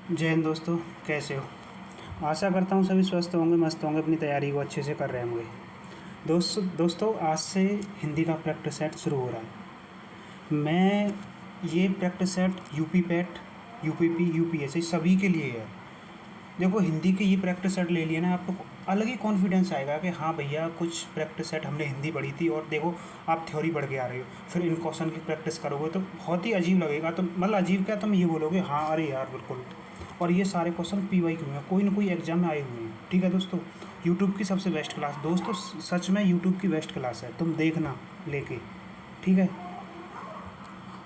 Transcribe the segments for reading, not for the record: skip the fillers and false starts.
जय हिंद दोस्तों, कैसे हो। आशा करता हूँ सभी स्वस्थ होंगे, मस्त होंगे, अपनी तैयारी को अच्छे से कर रहे होंगे। दोस्तों आज से हिंदी का प्रैक्टिस सेट शुरू हो रहा है। मैं ये practice set UP PAT, UPP, UPSC सभी के लिए है। देखो, हिंदी की ये प्रैक्टिस सेट ले लिए ना, आपको अलग ही कॉन्फिडेंस आएगा कि हाँ भैया, कुछ प्रैक्टिस सेट हमने हिंदी पढ़ी थी और देखो आप थ्योरी पढ़ के आ रहे हो। फिर इन क्वेश्चन की प्रैक्टिस करोगे तो बहुत ही अजीब लगेगा। तो मतलब अजीब क्या, तुम ये बोलोगे हाँ अरे यार बिल्कुल। और ये सारे क्वेश्चन PYQ हैं, कोई ना कोई एग्जाम में आए हुए हैं। ठीक है दोस्तों, यूट्यूब की सबसे बेस्ट क्लास दोस्तों, सच में यूट्यूब की बेस्ट क्लास है, तुम देखना लेके। ठीक है,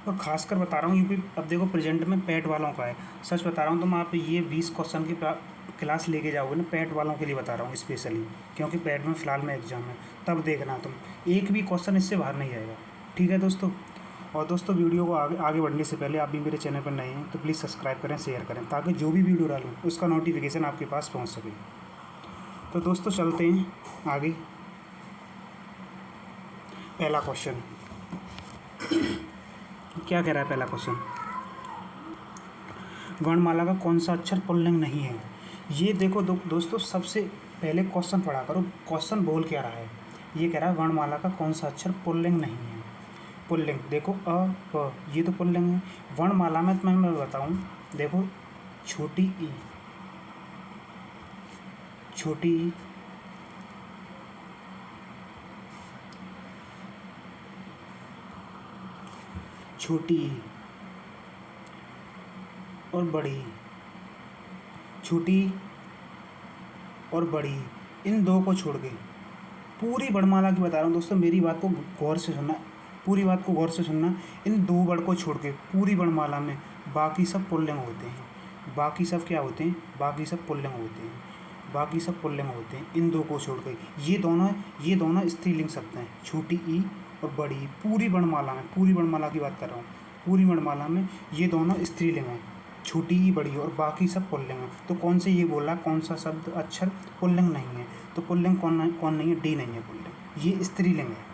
और खासकर बता रहा हूँ यूपी। अब देखो प्रेजेंट में पैट वालों का है, सच बता रहा हूँ। तुम आप ये 20 क्वेश्चन की क्लास लेके जाओगे ना, पैट वालों के लिए बता रहा हूँ स्पेशली, क्योंकि पैट में फ़िलहाल में एग्जाम है। तब देखना तुम, एक भी क्वेश्चन इससे बाहर नहीं आएगा। ठीक है दोस्तों। और दोस्तों, वीडियो को आगे आगे बढ़ने से पहले आप भी मेरे चैनल पर नए हैं तो प्लीज़ सब्सक्राइब करें, शेयर करें, ताकि जो भी वीडियो डालूँ उसका नोटिफिकेशन आपके पास पहुँच सके। तो दोस्तों चलते हैं आगे। पहला क्वेश्चन क्या कह रहा है। पहला क्वेश्चन, वर्णमाला का कौन सा अक्षर पुल्लिंग नहीं है। ये देखो दोस्तों, सबसे पहले क्वेश्चन पढ़ा करो, क्वेश्चन बोल क्या रहा है। ये कह रहा है वर्णमाला का कौन सा अक्षर पुल्लिंग नहीं है। पुल्लिंग देखो अ प, ये तो पुल्लिंग है। वर्णमाला में मैं बताऊं, देखो छोटी ई, छोटी ई, छोटी ई और बड़ी ई, छोटी ई और बड़ी ई, इन दो को छोड़ के पूरी वर्णमाला की बता रहा हूँ दोस्तों, मेरी बात को गौर से सुनना, पूरी बात को गौर से सुनना। इन दो वर्ड को छोड़ के पूरी वर्णमाला में बाकी सब पुल्लिंग होते हैं। बाकी सब क्या होते हैं, बाकी सब पुल्लिंग होते हैं, बाकी सब पुल्लिंग होते हैं। इन दो को छोड़ के ये दोनों स्त्रीलिंग शब्द हैं, छोटी ई और बड़ी ई। पूरी वर्णमाला में, पूरी वर्णमाला की बात कर रहा हूँ, पूरी वर्णमाला में ये दोनों स्त्रीलिंग हैं, छोटी ई बड़ी और बाकी सब पुल्लिंग हैं। तो कौन से ये बोला, कौन सा शब्द अक्षर पुल्लिंग नहीं है। तो पुल्लिंग कौन नहीं है, डी नहीं है पुल्लिंग, ये स्त्रीलिंग है।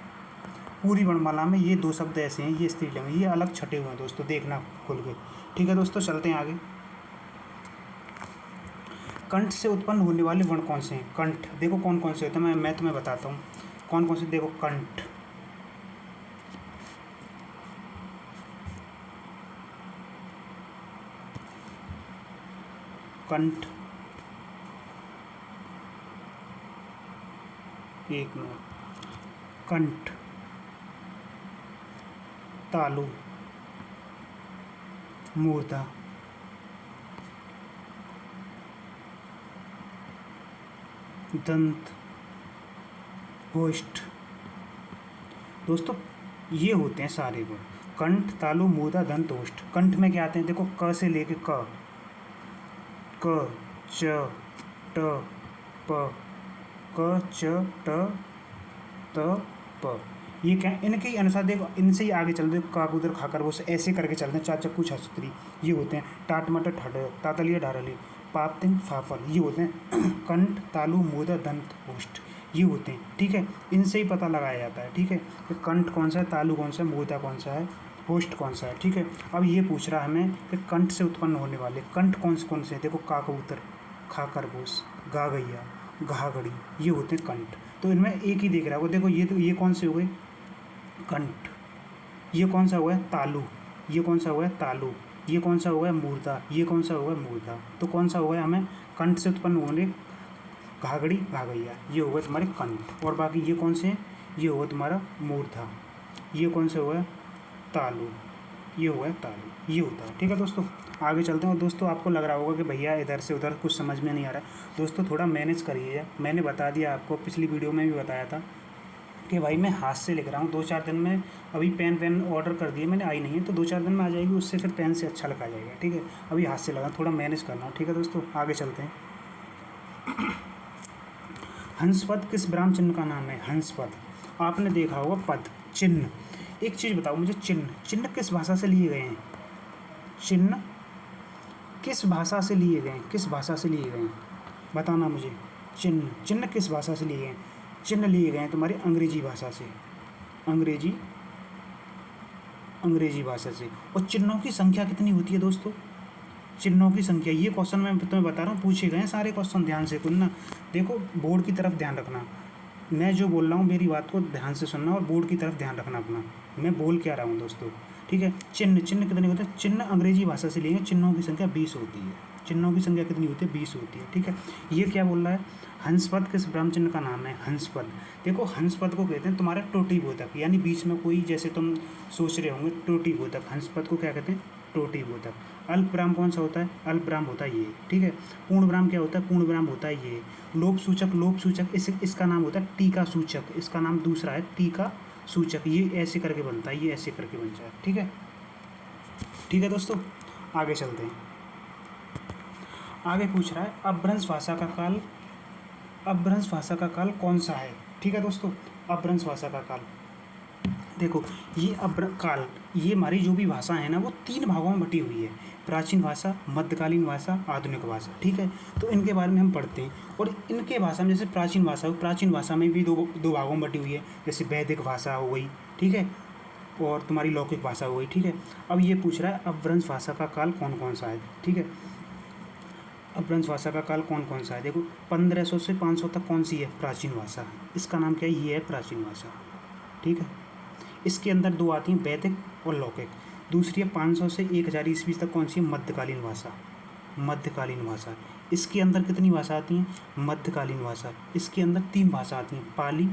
पूरी वर्णमाला में ये दो शब्द ऐसे हैं, ये स्त्रीलिंग है, ये अलग छटे हुए हैं दोस्तों, देखना खुल के। ठीक है दोस्तों, चलते हैं आगे। कंठ से उत्पन्न होने वाले वर्ण कौन से हैं। कंठ देखो कौन कौन से होते हैं, मैं तुम्हें बताता हूँ कौन कौन से। देखो कंठ, कंठ, एक मिनट, कंठ, तालु, मूर्धा, दंत, होष्ठ। दोस्तों ये होते हैं सारे गुण, कंठ, तालु, मूर्धा, दंत, होष्ठ। कंठ में क्या आते हैं, देखो क से लेके क, च, ट, प, क, च, ट, त, प। ये क्या है, इनके ही अनुसार देखो, इनसे ही आगे चलते, काकूतर खाकर वो ऐसे करके चलते हैं, चार चक्कू छाछुतरी, ये होते हैं। टाट मटर ठड, तातलिया ढारली, पापतिंग फाफल, ये होते हैं कंठ, तालु, मूर्धा, दंत, होष्ठ, ये होते हैं। ठीक है, इनसे ही पता लगाया जाता है। ठीक है, कि कंठ कौन सा है, तालु कौन सा है, मूर्धा कौन सा है, होष्ठ कौन सा है। ठीक है, अब ये पूछ रहा है हमें कि कंठ से उत्पन्न होने वाले कंठ कौन से हैं। देखो का कबूतर, खा खरगोश, गा गैया, घा घड़ी, ये होते हैं कंठ। तो इनमें एक ही दिख रहा है, देखो ये कौन से हो गए, कंठ। ये कौन सा हुआ है, तालु। ये कौन सा हुआ है, तालु। ये कौन सा हुआ है, मूर्धा। ये कौन सा हुआ है, मूर्धा। तो कौन सा हुआ है, हमें कंठ से उत्पन्न होने, घाघड़ी, घाघैया, ये होगा तुम्हारे कंठ। और बाकी ये कौन से हैं, ये होगा तुम्हारा मूर्धा। ये कौन सा हुआ है, तालु। ये हुआ है तालु, ये होता है। ठीक है दोस्तों, आगे चलते हैं। और दोस्तों आपको लग रहा होगा कि भैया इधर से उधर कुछ समझ में नहीं आ रहा है। दोस्तों थोड़ा मैनेज करिए, मैंने बता दिया आपको, पिछली वीडियो में भी बताया था कि भाई मैं हाथ से लिख रहा हूँ। 2-4 दिन में, अभी पेन ऑर्डर कर दिए मैंने, आई नहीं है, तो 2-4 दिन में आ जाएगी, उससे फिर पेन से अच्छा लिखा जाएगा। ठीक है, अभी हाथ से लगा, थोड़ा मैनेज करना। ठीक है दोस्तों, आगे चलते हैं। हंसपद किस ब्राह्म चिन्ह का नाम है। हंसपद आपने देखा होगा, पद, चिन्ह। एक चीज़ बताओ मुझे, चिन्ह किस भाषा से लिए गए हैं। चिन्ह किस भाषा से लिए गए हैं, किस भाषा से लिए गए हैं, बताना मुझे। चिन्ह किस भाषा से लिए गए हैं। चिन्ह लिए गए हैं तुम्हारी अंग्रेजी भाषा से, अंग्रेजी भाषा से। और चिन्हों की संख्या कितनी होती है दोस्तों, चिन्हों की संख्या, ये क्वेश्चन मैं तुम्हें बता रहा हूँ, पूछे गए हैं सारे क्वेश्चन, ध्यान से सुनना। देखो बोर्ड की तरफ ध्यान रखना, मैं जो बोल रहा हूँ मेरी बात को ध्यान से सुनना और बोर्ड की तरफ ध्यान रखना अपना, मैं बोल क्या रहा हूँ दोस्तों, ठीक है। चिन्ह, चिन्ह कितने होते हैं, चिन्ह अंग्रेजी भाषा से लिए चिन्हों की संख्या 20 होती है, चिन्हों की संख्या कितनी होती है, 20 होती है, ठीक है। ये क्या बोल रहा है, हंसपद किस ब्रह्म चिन्ह का नाम है, हंसपद। देखो हंसपद को कहते हैं तुम्हारे टोटी बोधक, यानी बीच में कोई, जैसे तुम सोच रहे होंगे टोटी बोधक, हंसपद को क्या कहते हैं, टोटी बोधक। अल्प विराम कौन सा होता है, अल्प विराम होता है ये, ठीक है। पूर्ण विराम क्या होता है, पूर्ण विराम होता है ये। लोप सूचक, लोप सूचक इसका नाम होता है टीका सूचक, इसका नाम दूसरा है टीका सूचक, ये ऐसे करके बनता है, ये ऐसे करके बनता है, ठीक है। ठीक है दोस्तों, आगे चलते हैं। आगे पूछ रहा है अपभ्रंश भाषा का काल, अपभ्रंश भाषा का काल कौन सा है, ठीक है दोस्तों। अपभ्रंश भाषा का काल, देखो ये काल, ये हमारी जो भी भाषा है ना वो 3 भागों में बटी हुई है, प्राचीन भाषा, मध्यकालीन भाषा, आधुनिक भाषा, ठीक है। तो इनके बारे में हम पढ़ते हैं, और इनके भाषा में जैसे प्राचीन भाषा, प्राचीन भाषा में भी दो भागों में बटी हुई है, जैसे वैदिक भाषा हो गई, ठीक है, और तुम्हारी लौकिक भाषा हो गई, ठीक है। अब ये पूछ रहा है अपभ्रंश भाषा का काल कौन कौन सा है, ठीक है। अपभ्रंश भाषा का काल कौन कौन सा है, देखो 1500 से 500 तक कौन सी है, प्राचीन भाषा, इसका नाम क्या है, ये है प्राचीन भाषा, ठीक है। इसके अंदर 2 आती हैं, वैदिक और लौकिक। दूसरी है 500 से 1000 ईस्वी तक कौन सी है, मध्यकालीन भाषा, मध्यकालीन भाषा। इसके अंदर कितनी भाषा आती हैं, मध्यकालीन भाषा, इसके अंदर 3 भाषा आती हैं, पाली,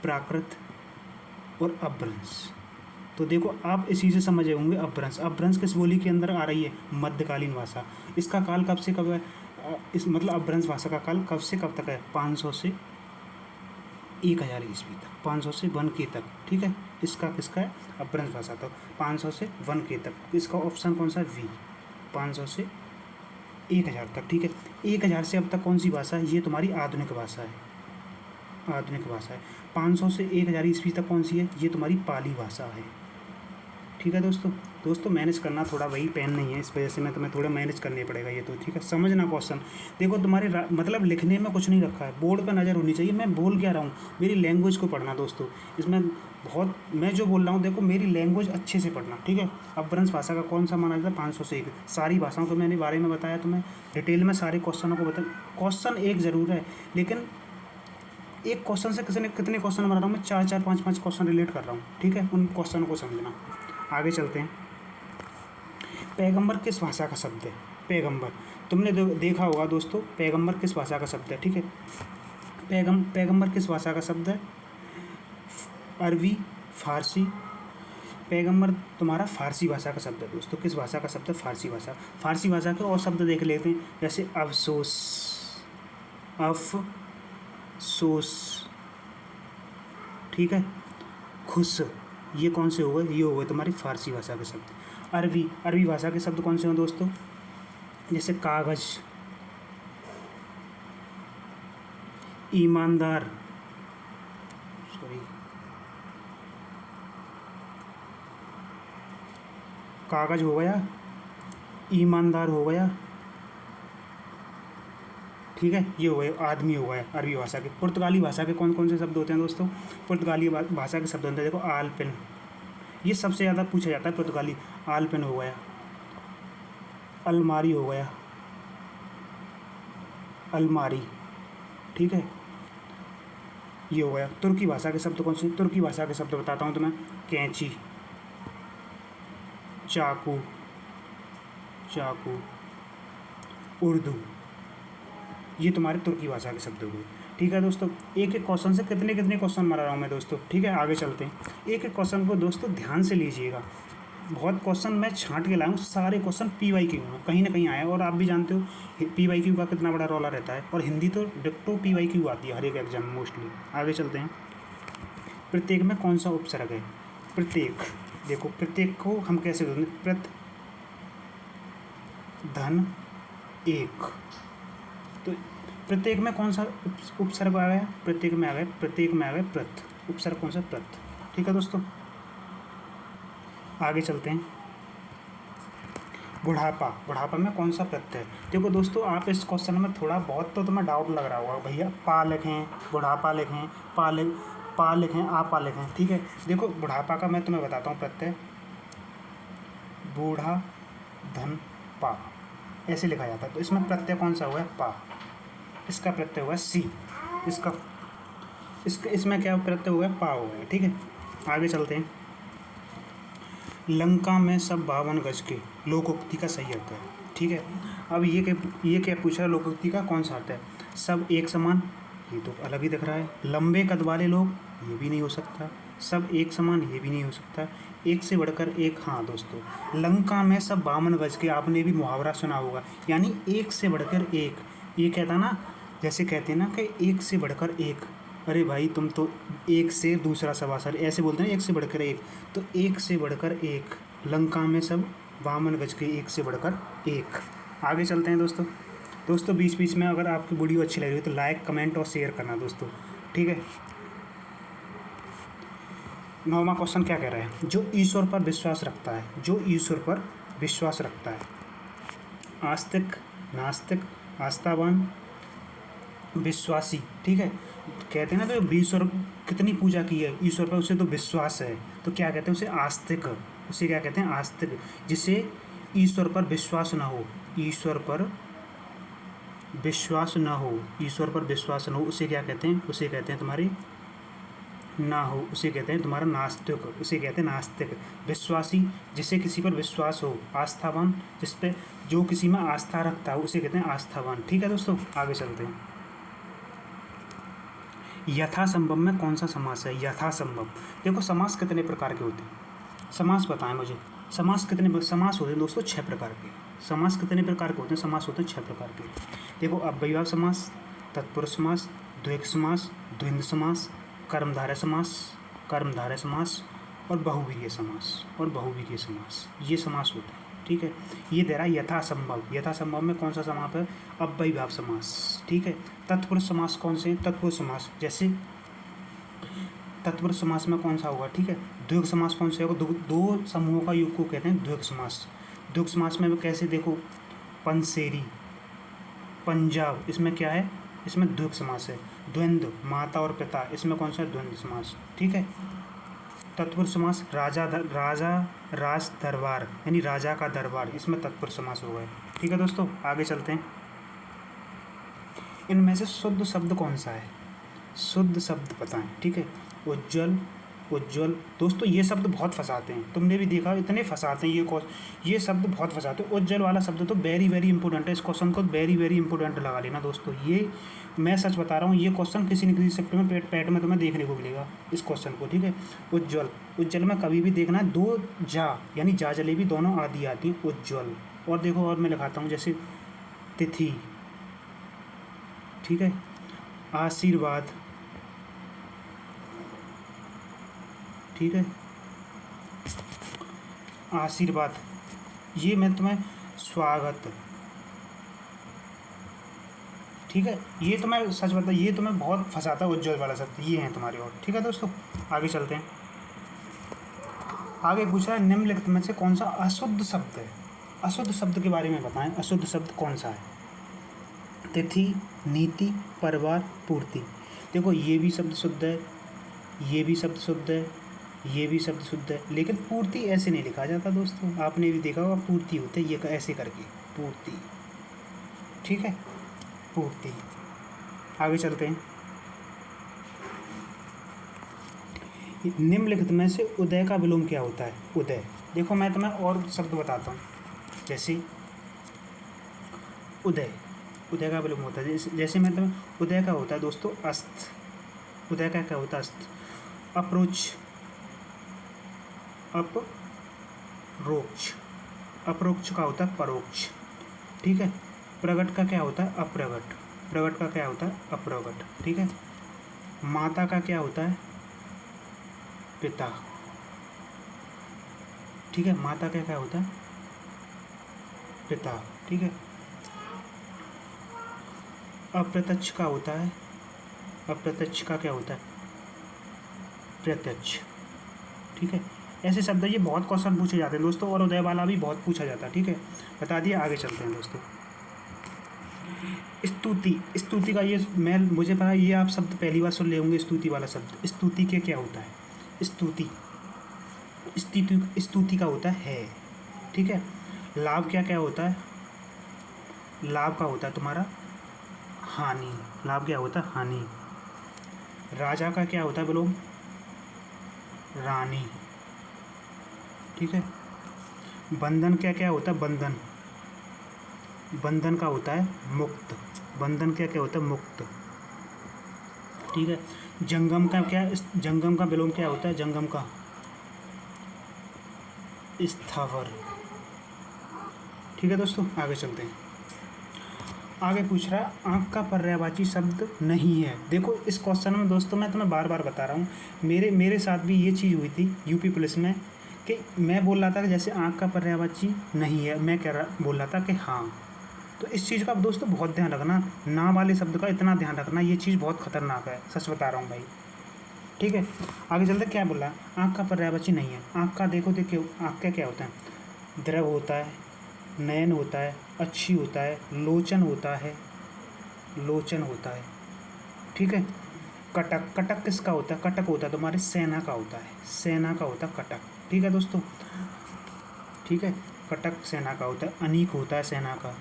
प्राकृत और अपभ्रंश। तो देखो आप इसी से समझे होंगे अपभ्रंश, अपभ्रंश किस बोली के अंदर आ रही है, मध्यकालीन भाषा। इसका काल कब से कब है, इस मतलब अपभ्रंश भाषा का काल कब से कब तक है, 500 से 1000 ईस्वी तक, 500 से 1K तक, ठीक है। इसका किसका है, अपभ्रंश भाषा, तो 500 से 1K तक, इसका ऑप्शन कौन सा है, वी, 500 से 1000 तक, ठीक है। 1000 से अब तक कौन सी भाषा है, ये तुम्हारी आधुनिक भाषा है, आधुनिक भाषा है। 500 से 1000 ईस्वी तक कौन सी है, ये तुम्हारी पाली भाषा है, ठीक है दोस्तों। दोस्तों मैनेज करना थोड़ा, वही पेन नहीं है, इस वजह से मैं तुम्हें थोड़ा मैनेज करने पड़ेगा ये तो, ठीक है। समझना क्वेश्चन, देखो तुम्हारे मतलब लिखने में कुछ नहीं रखा है, बोर्ड पर नज़र होनी चाहिए, मैं बोल क्या रहा हूँ, मेरी लैंग्वेज को पढ़ना दोस्तों, इसमें बहुत, मैं जो बोल रहा हूँ देखो मेरी लैंग्वेज अच्छे से पढ़ना, ठीक है। अपभ्रंश भाषा का कौन सा माना जाता है, 500 से 1, सारी भाषाओं के मैंने बारे में बताया तुम्हें डिटेल में, सारे क्वेश्चनों को बता, क्वेश्चन एक ज़रूर है, लेकिन एक क्वेश्चन से कितने क्वेश्चन बना रहा हूँ मैं, 4 5 क्वेश्चन रिलेट कर रहा हूँ, ठीक है। उन क्वेश्चन को समझना। आगे चलते हैं। पैगंबर किस भाषा का शब्द है, पैगंबर, तुमने देखा होगा दोस्तों, पैगंबर किस भाषा का शब्द है, ठीक है। पैगंबर किस भाषा का शब्द है, अरबी, फारसी। पैगंबर तुम्हारा फारसी भाषा का शब्द है दोस्तों, किस भाषा का शब्द है, फारसी भाषा। फारसी भाषा के और शब्द देख लेते हैं, जैसे अफसोस, अफसोस, ठीक है। खुश, ये कौन से हो गए, ये हो गए तुम्हारी फारसी भाषा के शब्द। अरबी भाषा के शब्द कौन से हैं दोस्तों, जैसे कागज, ईमानदार, कागज हो गया, ईमानदार हो गया, ठीक है, ये हो गए, आदमी हो गया अरबी भाषा के। पुर्तगाली भाषा के कौन कौन से शब्द होते हैं दोस्तों, पुर्तगाली भाषा के शब्द होते हैं, देखो आलपिन, ये सबसे ज़्यादा पूछा जाता है पुर्तगाली, आलपिन हो गया, अलमारी हो गया, अलमारी, ठीक है, ये हो गया। तुर्की भाषा के शब्द कौन से, तुर्की भाषा के शब्द बताता हूँ तुम्हें, कैंची, चाकू, चाकू, उर्दू, ये तुम्हारे तुर्की भाषा के शब्द हो गए, ठीक है दोस्तों। एक एक क्वेश्चन से कितने क्वेश्चन मार रहा हूँ मैं दोस्तों, ठीक है। आगे चलते हैं, एक एक क्वेश्चन को दोस्तों ध्यान से लीजिएगा, बहुत क्वेश्चन मैं छांट के लाया हूँ, सारे क्वेश्चन PYQ में कहीं ना कहीं आए, और आप भी जानते हो PYQ का कितना बड़ा रोला रहता है, और हिंदी तो डिक्टो PYQ आती है हर एक एग्जाम में मोस्टली। आगे चलते हैं, प्रत्येक में कौन सा उपसर्ग है, प्रत्येक, देखो प्रत्येक को हम कैसे बोलते हैं, प्रत, धन, एक, तो प्रत्येक में कौन सा उपसर्ग आ गया, प्रत्येक में आ गया प्रत, उपसर्ग कौन सा, प्रत, ठीक है दोस्तों। आगे चलते हैं, बुढ़ापा में कौन सा प्रत्यय है, देखो दोस्तों आप इस क्वेश्चन में थोड़ा बहुत तो तुम्हें डाउट लग रहा होगा, भैया पा लिखें, बुढ़ापा लिखें, पा लिखें, आपा लिखें, ठीक है। देखो बुढ़ापा का मैं तुम्हें बताता हूँ प्रत्यय, बूढ़ा धन पा, ऐसे लिखा जाता है। तो इसमें प्रत्यय कौन सा हुआ है? पा। इसका प्रत्यय हुआ है सी। इसमें क्या प्रत्यय हुआ है? पा हुआ है। ठीक है, आगे चलते हैं। लंका में सब 52 गज के, लोकोक्ति का सही अर्थ है। ठीक है, अब ये क्या पूछ रहा है? लोकोक्ति का कौन सा अर्थ है? सब एक समान, ये तो अलग ही दिख रहा है। लंबे कद वाले लोग, ये भी नहीं हो सकता। सब एक समान, ये भी नहीं हो सकता। एक से बढ़कर एक, हाँ दोस्तों, लंका में सब 52 गज के, आपने भी मुहावरा सुना होगा, यानी एक से बढ़कर एक। ये कहता ना, जैसे कहते हैं ना कि एक से बढ़कर एक, अरे भाई तुम तो एक से दूसरा सवासर, ऐसे बोलते हैं, एक से बढ़कर एक। तो एक से बढ़कर एक, लंका में सब 52 गज के, एक से बढ़कर एक। आगे चलते हैं दोस्तों बीच बीच में अगर आपकी वीडियो अच्छी लग रही है तो लाइक, कमेंट और शेयर करना दोस्तों। ठीक है, 9वां क्वेश्चन क्या कह रहा है? जो ईश्वर पर विश्वास रखता है, जो ईश्वर पर विश्वास रखता है, आस्तिक, नास्तिक, आस्थावान, विश्वासी। ठीक है, कहते हैं ना, तो ईश्वर कितनी पूजा की है ईश्वर पर, उसे तो विश्वास है, तो क्या कहते हैं? उसे आस्तिक। उसे क्या कहते हैं? आस्तिक। जिसे ईश्वर पर विश्वास ना हो, ईश्वर पर विश्वास ना हो, ईश्वर पर विश्वास ना हो, उसे क्या कहते हैं? उसे कहते हैं तुम्हारी ना हो, उसे कहते हैं तुम्हारा नास्तिक। उसे कहते हैं नास्तिक। विश्वासी, जिसे किसी पर विश्वास हो। आस्थावान, जिस पे जो किसी में आस्था रखता हो, उसे कहते हैं आस्थावान। ठीक है दोस्तों, आगे चलते हैं। यथासंभव में कौन सा समास है? यथासंभव। देखो समास कितने प्रकार के होते हैं? समास बताएं मुझे। समास होते हैं दोस्तों 6 प्रकार के। समास कितने प्रकार के होते हैं? समास होते हैं 6 प्रकार के। देखो, अव्ययभाव समास, तत्पुरुष समास, द्वैक समास, द्वंद्व समास, कर्मधारय समास और बहुवीर्य समास। ये समास होते हैं। ठीक है, ये दे रहा है यथासंभव। यथासंभव में कौन सा समास है? अव्ययभाव समास। ठीक है, तत्पुरुष समास कौन से? तत्पुरुष समास, जैसे तत्पुरुष समास में कौन सा होगा? ठीक है, द्वैक समास कौन सा होगा? दो समूहों का योग को कहते हैं द्वैक समास। द्वैक समास में कैसे? देखो, पंसेरी, पंजाब, इसमें क्या है? इसमें द्वैक समास है। द्वंद्व, माता और पिता, इसमें कौन सा है? द्वंद्व समास। ठीक है, तत्पुरुष समास, राज दरबार, यानी राजा का दरबार, इसमें तत्पुरुष समास हो गए। ठीक है दोस्तों, आगे चलते हैं। इनमें से शुद्ध शब्द कौन सा है? शुद्ध शब्द बताएं। ठीक है, उज्ज्वल, दोस्तों ये शब्द बहुत फंसाते हैं, तुमने भी देखा, इतने फंसाते हैं ये शब्द बहुत फंसाते हैं। उज्ज्वल वाला शब्द तो वेरी वेरी इंपॉर्टेंट है, इस क्वेश्चन को वेरी वेरी इंपॉर्टेंट लगा लेना दोस्तों। ये मैं सच बता रहा हूँ, ये क्वेश्चन किसी न किसी सेक्टर में पैट में तुम्हें देखने को मिलेगा इस क्वेश्चन को। ठीक है, उज्ज्वल में कभी भी देखना 2 जा, यानी जा जलेबी दोनों आदि आती हैं, उज्ज्वल। और देखो, और मैं लिखाता हूँ, जैसे तिथि, ठीक है, आशीर्वाद, ठीक है, आशीर्वाद, ये मैं तुम्हें स्वागत। ठीक है, ये तो मैं सच बता, ये तुम्हें बहुत फंसाता है उज्ज्वल वाला शब्द, ये हैं तुम्हारे। और ठीक है दोस्तों, आगे चलते हैं। आगे पूछ रहा है, निम्नलिखित में से कौन सा अशुद्ध शब्द है? अशुद्ध शब्द के बारे में बताएं, अशुद्ध शब्द कौन सा है? तिथि, नीति, परिवार, पूर्ति। देखो, ये भी शब्द शुद्ध है, ये भी शब्द शुद्ध है, ये भी शब्द शुद्ध है, लेकिन पूर्ति ऐसे नहीं लिखा जाता दोस्तों। आपने भी देखा होगा, पूर्ति होते ये ऐसे करके, पूर्ति। ठीक है, पूर्ति। आगे चलते हैं। निम्नलिखित में से उदय का विलोम क्या होता है? उदय, देखो मैं तुम्हें और शब्द बताता हूँ, जैसे उदय का विलोम होता है, जैसे मैं तुम्हें, उदय का होता है दोस्तों अस्त। उदय का क्या होता है? अस्त। अप्रोच, अपरोक्ष का होता है परोक्ष। ठीक है, प्रगट का क्या होता है? अप्रगट। प्रगट का क्या होता है? अप्रगट। ठीक है, माता का क्या होता है? पिता। ठीक है, माता का क्या होता है? पिता। ठीक है, अप्रत्यक्ष का होता है, अप्रत्यक्ष का क्या होता है? प्रत्यक्ष। ठीक है, ऐसे शब्द ये बहुत क्वेश्चन पूछे जाते हैं दोस्तों, और उदय वाला भी बहुत पूछा जाता है। ठीक है, बता दिया। आगे चलते हैं दोस्तों। स्तुति का, ये मुझे पता है, ये आप शब्द पहली बार सुन ले होंगे, स्तुति वाला शब्द। स्तुति के क्या होता है? स्तुति का होता है ठीक है। लाभ क्या क्या होता है? लाभ का होता है तुम्हारा हानि। लाभ क्या होता है? हानि। राजा का क्या होता है बोलो? रानी। ठीक है। बंधन क्या क्या होता है? बंधन। बंधन का होता है मुक्त। बंधन क्या क्या होता है? मुक्त। ठीक है। जंगम का क्या? जंगम का विलोम क्या होता है? जंगम का स्थावर। ठीक है दोस्तों, आगे चलते हैं। आगे पूछ रहा है आँख का पर्यायवाची शब्द नहीं है। देखो इस क्वेश्चन में दोस्तों मैं तुम्हें बार बार बता रहा हूँ, मेरे साथ भी ये चीज़ हुई थी यूपी पुलिस में, कि मैं बोल रहा था कि जैसे आँख का पर्यायवाची नहीं है, मैं बोल रहा था कि हाँ। तो इस चीज़ का दोस्तों बहुत ध्यान रखना, ना वाले शब्द का इतना ध्यान रखना, ये चीज़ बहुत खतरनाक है, सच बता रहा हूँ भाई। ठीक है। आगे चलते क्या बोल रहा है? आँख का पर्यायवाची नहीं है। आँख का देखो आँख का क्या होता है? द्रव होता है, नयन होता है, अच्छी होता है, लोचन होता है, लोचन होता है। ठीक है। कटक, कटक किसका होता है? कटक होता है तुम्हारे सेना का होता है, सेना का होता है कटक। ठीक है दोस्तों। ठीक है। कटक सेना का होता है, अनीक होता है सेना का।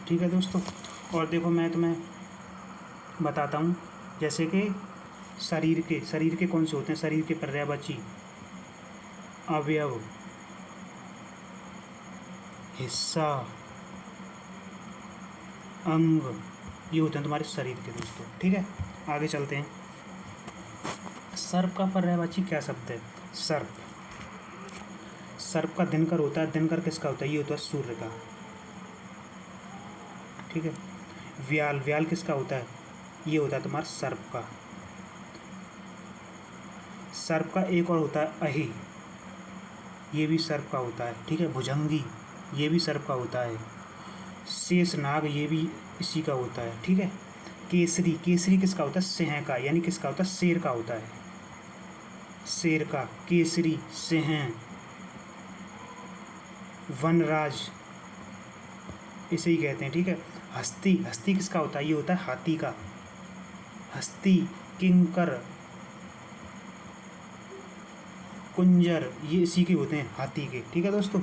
ठीक है दोस्तों। और देखो मैं तुम्हें बताता हूँ, जैसे कि शरीर के कौन से होते हैं? शरीर के पर्यायवाची अवयव, हिस्सा, अंग, ये होते हैं तुम्हारे शरीर के दोस्तों। ठीक है। आगे चलते हैं। सर्प का पर्यायवाची क्या शब्द है? सर्प। सर्प का दिनकर होता है, दिनकर किसका होता है? ये होता है सूर्य का। ठीक है। व्याल, व्याल किसका होता है? ये होता है तुम्हारा सर्प का। सर्प का एक और होता है अहि, ये भी सर्प का होता है। ठीक है। भुजंगी, ये भी सर्प का होता है। शेषनाग, ये भी इसी का होता है। ठीक है। केसरी, केसरी किसका होता है? सिंह का, यानी किसका होता है? शेर का होता है, शेर का। केसरी, सिंह, वनराज, इसे ही कहते हैं। ठीक है। हस्ती, हस्ती किसका होता है? ये होता है हाथी का। हस्ती, किंकर, कुंजर, ये इसी के होते हैं, हाथी के। ठीक है दोस्तों।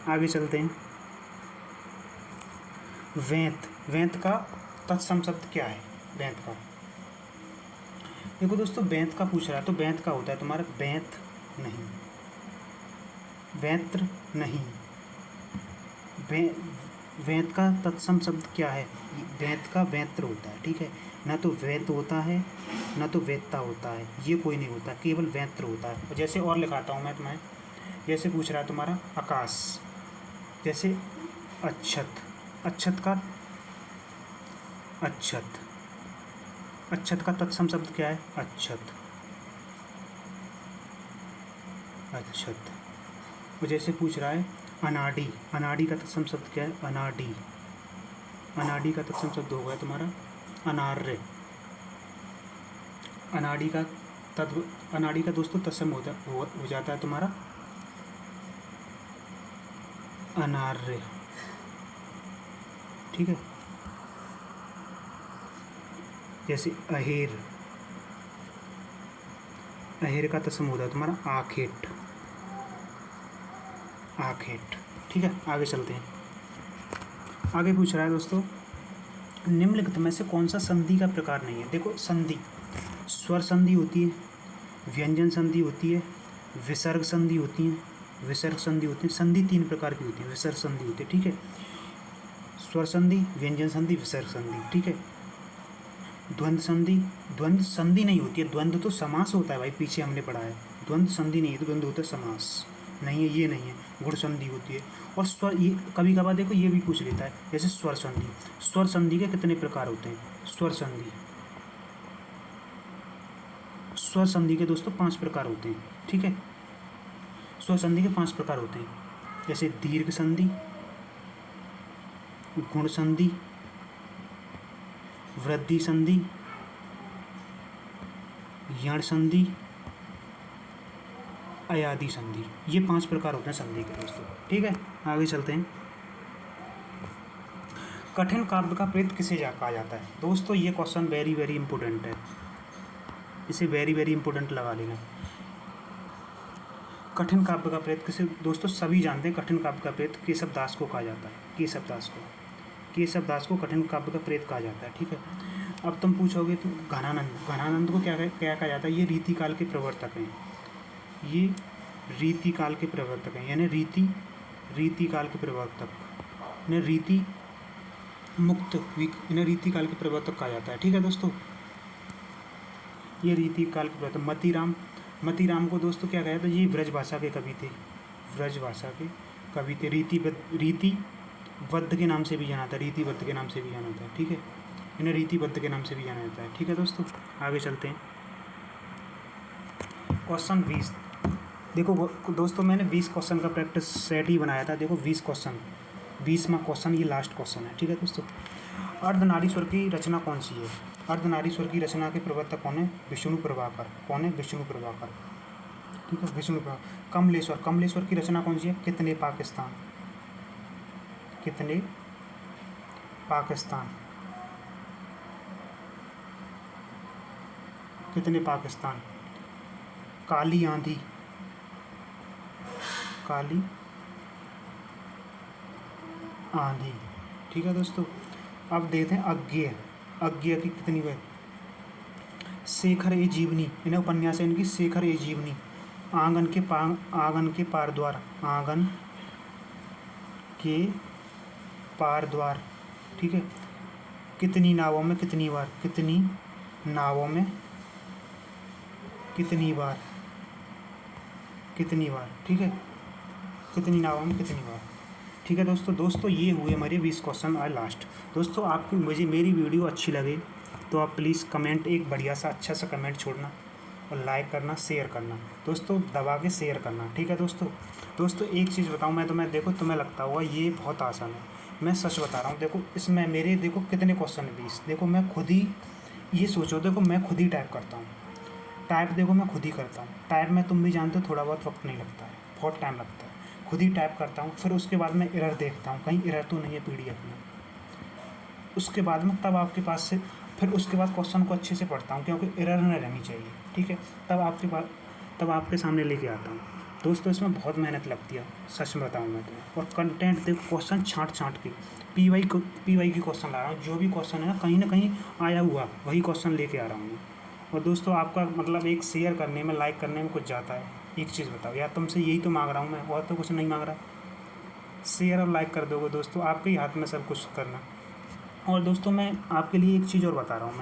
आगे चलते हैं। वैंत, वैंत का तत्सम शब्द क्या है? वैंत का देखो दोस्तों, वैंत का पूछ रहा है तो वैंत का होता है तुम्हारा वैंत नहीं, वैंत्र नहीं। वैंत का तत्सम शब्द क्या है? वैंत का वैंत्र होता है। ठीक है। ना तो वैंत होता है, ना तो वैत्ता होता है, ये कोई नहीं होता, केवल वैंत्र होता है। और जैसे और लिखाता हूँ मैं तुम्हें, जैसे पूछ रहा है तुम्हारा आकाश, जैसे अच्छत, अच्छत का अच्छत, अच्छत का तत्सम शब्द क्या है? अच्छत, अच्छत। और जैसे पूछ रहा है अनाड़ी, अनाड़ी का तत्सम शब्द क्या है? अनाड़ी, अनाड़ी का तत्सम शब्द हो गया तुम्हारा अनार्य। अनाड़ी का अनाड़ी का दोस्तों तत्सम हो जाता है तुम्हारा अनार्य। ठीक है। जैसे अहेर, अहेर का तत्सम होता है तुम्हारा आखेट, आखेट। ठीक है। आगे चलते हैं। आगे पूछ रहा है दोस्तों निम्नलिखित में से कौन सा संधि का प्रकार नहीं है? देखो संधि, स्वर संधि होती है, व्यंजन संधि होती है, विसर्ग संधि होती है, विसर्ग संधि होती है। संधि तीन प्रकार की होती है, विसर्ग संधि होती है। ठीक है। स्वर संधि, व्यंजन संधि, विसर्ग संधि। ठीक है। द्वंद्व संधि, द्वंद्व संधि नहीं होती है, द्वंद्व तो समास होता है भाई, पीछे हमने पढ़ा है। द्वंद्व संधि नहीं है, तो द्वंद्व होता है समास, नहीं है, ये नहीं है। गुण संधि होती है। और स्वर, ये कभी कभार देखो ये भी पूछ लेता है, जैसे स्वर संधि। स्वर संधि के कितने प्रकार होते हैं? स्वर संधि, स्वर संधि के दोस्तों 5 प्रकार होते हैं। ठीक है। स्वर संधि के 5 प्रकार होते हैं, जैसे दीर्घ संधि, गुण संधि, वृद्धि संधि, यण संधि, अयादि संधि। ये 5 प्रकार होते हैं संधि के दोस्तों। ठीक है। आगे चलते हैं। कठिन काव्य का प्रेत किसे कहा जाता है? दोस्तों ये क्वेश्चन वेरी वेरी इंपॉर्टेंट है, इसे वेरी वेरी इंपॉर्टेंट लगा लेना। कठिन काव्य का प्रेत किसे दोस्तों सभी जानते हैं, कठिन काव्य का प्रेत केशव दास को कहा जाता है, केशव दास को कठिन काव्य का प्रेत कहा जाता है। ठीक है, अब तुम पूछोगे तो घनानंद को क्या क्या कहा जाता है? ये रीतिकाल के प्रवर्तक हैं, ये रीतिकाल के प्रवर्तक हैं, यानी रीतिकाल के प्रवर्तक, इन्हें इन्हें रीतिकाल के प्रवर्तक कहा जाता है। ठीक है दोस्तों, ये रीतिकाल के प्रवर्तक। मतीराम को दोस्तों क्या कहा जाता है? ये ब्रज भाषा के कवि थे, रीतिबद्ध के नाम से भी जाना था, ठीक है, इन्हें रीतिबद्ध के नाम से भी जाना जाता है। ठीक है दोस्तों, आगे चलते हैं। क्वेश्चन 20 देखो दोस्तों, मैंने 20 क्वेश्चन का प्रैक्टिस सेट ही बनाया था। देखो 20वां क्वेश्चन ये लास्ट क्वेश्चन है। ठीक है दोस्तों, अर्धनारीश्वर की रचना कौन सी है? अर्धनारीश्वर की रचना के प्रवर्तक कौन है? विष्णु प्रभाकर। ठीक है, विष्णु प्रभाकर। कमलेश्वर की रचना कौन सी है? कितने पाकिस्तान। काली आंधी। ठीक है दोस्तों, अब देखते हैं अज्ञेय की कितनी है? शेखर ए जीवनी, इन्हें उपन्यास है इनकी शेखर ए जीवनी। आंगन के पार द्वार। ठीक है, कितनी नावों में कितनी बार। ठीक है, कितनी नावों में कितनी बार। ठीक है दोस्तों ये हुए हमारे 20 क्वेश्चन और लास्ट। दोस्तों आपकी मेरी वीडियो अच्छी लगे तो आप प्लीज़ कमेंट एक बढ़िया सा अच्छा सा कमेंट छोड़ना और लाइक करना, शेयर करना दोस्तों, दबा के शेयर करना। ठीक है दोस्तों एक चीज़ बताऊँ मैं तुम्हें, देखो तुम्हें लगता होगा ये बहुत आसान है, मैं सच बता रहा हूँ। देखो इसमें मेरे देखो कितने क्वेश्चन है 20। देखो मैं खुद ही ये सोचो, देखो मैं खुद ही टाइप करता हूँ, मैं खुद ही करता हूँ टाइप में। तुम भी जानते हो थोड़ा बहुत वक्त नहीं लगता है, बहुत टाइम लगता है। खुद ही टाइप करता हूँ, फिर उसके बाद मैं एरर देखता हूँ, कहीं एरर तो नहीं है पीडीएफ में। उसके बाद में तब आपके पास से फिर उसके बाद क्वेश्चन को अच्छे से पढ़ता हूँ, क्योंकि एरर न रहनी चाहिए। ठीक है, तब आपके सामने लेके आता हूँ। दोस्तों इसमें बहुत मेहनत लगती है, सच में बताऊँ मैं तुम्हें। और कंटेंट देखो, क्वेश्चन छाँट के पीवाई की क्वेश्चन ला रहा हूँ। जो भी क्वेश्चन है ना कहीं आया हुआ वही क्वेश्चन लेके आ रहा हूँ। और दोस्तों आपका मतलब एक शेयर करने में, लाइक करने में कुछ जाता है। एक चीज़ बताओ यार, तुमसे यही तो मांग रहा हूँ मैं, और तो कुछ नहीं मांग रहा। शेयर और लाइक कर दोगे दोस्तों, आपके ही हाथ में सब कुछ करना। और दोस्तों मैं आपके लिए एक चीज़ और बता रहा हूँ,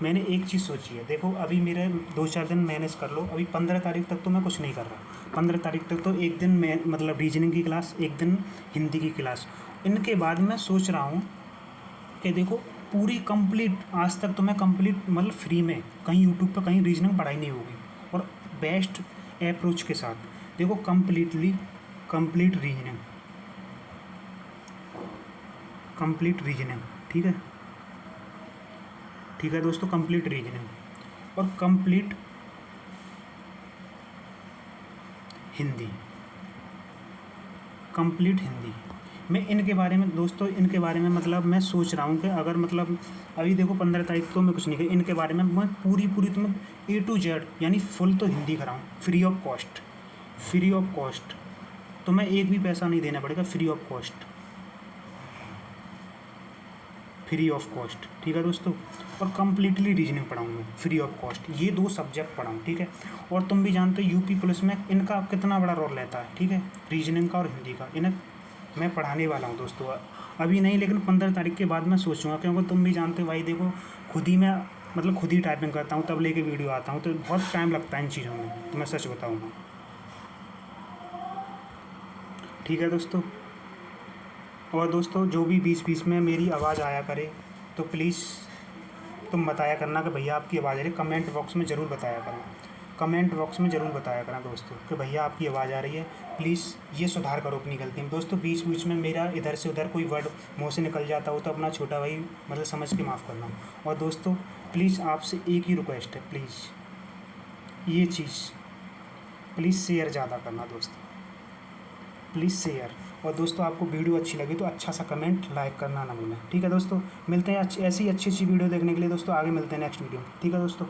मैंने एक चीज़ सोची है। देखो अभी मेरे 2-4 दिन मैनेज कर लो। अभी 15 तारीख तक तो मैं कुछ नहीं कर रहा। 15 तारीख तक तो एक दिन मैं मतलब रीजनिंग की क्लास, एक दिन हिंदी की क्लास। इनके बाद मैं सोच रहा हूँ कि देखो पूरी कंप्लीट, आज तक तो मैं कंप्लीट मतलब फ्री में कहीं यूट्यूब पर कहीं रीजनिंग पढ़ाई नहीं होगी, और बेस्ट अप्रोच के साथ देखो कंप्लीट रीजनिंग। ठीक है दोस्तों, कंप्लीट रीजनिंग और कंप्लीट हिंदी, मैं इनके बारे में दोस्तों, मतलब मैं सोच रहा हूँ कि अगर मतलब अभी देखो 15 तारीख तो मैं कुछ नहीं किया, इनके बारे में मैं पूरी तुम्हें A to Z यानी फुल तो हिंदी कराऊँ, फ्री ऑफ कॉस्ट। तो मैं एक भी पैसा नहीं देना पड़ेगा, फ्री ऑफ कॉस्ट। ठीक है दोस्तों, और कम्प्लीटली रीजनिंग पढ़ाऊँ मैं फ्री ऑफ कॉस्ट। ये 2 सब्जेक्ट पढ़ाऊँ। ठीक है, और तुम भी जानते हो यूपी पुलिस में इनका कितना बड़ा रोल रहता है। ठीक है, रीजनिंग का और हिंदी का इन्हें मैं पढ़ाने वाला हूँ दोस्तों। अभी नहीं, लेकिन 15 तारीख के बाद मैं सोचूंगा, क्योंकि तुम भी जानते हो भाई, देखो खुद ही टाइपिंग करता हूँ, तब लेके वीडियो आता हूँ, तो बहुत टाइम लगता है इन चीज़ों में, तो मैं सच बताऊँगा। ठीक है दोस्तों, और दोस्तों जो भी बीच में मेरी आवाज़ आया करे तो प्लीज़ तुम बताया करना कि भैया आपकी आवाज़ आ रही है। कमेंट बॉक्स में ज़रूर बताया करना दोस्तों कि भैया आपकी आवाज़ आ रही है। प्लीज़ ये सुधार करो अपनी गलती में दोस्तों। बीच में मेरा इधर से उधर कोई वर्ड मुँह से निकल जाता हो तो अपना छोटा भाई मतलब समझ के माफ़ करना। और दोस्तों प्लीज़ आपसे एक ही रिक्वेस्ट है, प्लीज़ शेयर ज़्यादा करना दोस्तों, प्लीज़ शेयर। और दोस्तों आपको वीडियो अच्छी लगी तो अच्छा सा कमेंट, लाइक करना ना भूलें। ठीक है दोस्तों, मिलते हैं ऐसी अच्छी वीडियो देखने के लिए दोस्तों, आगे मिलते हैं नेक्स्ट वीडियो। ठीक है दोस्तों।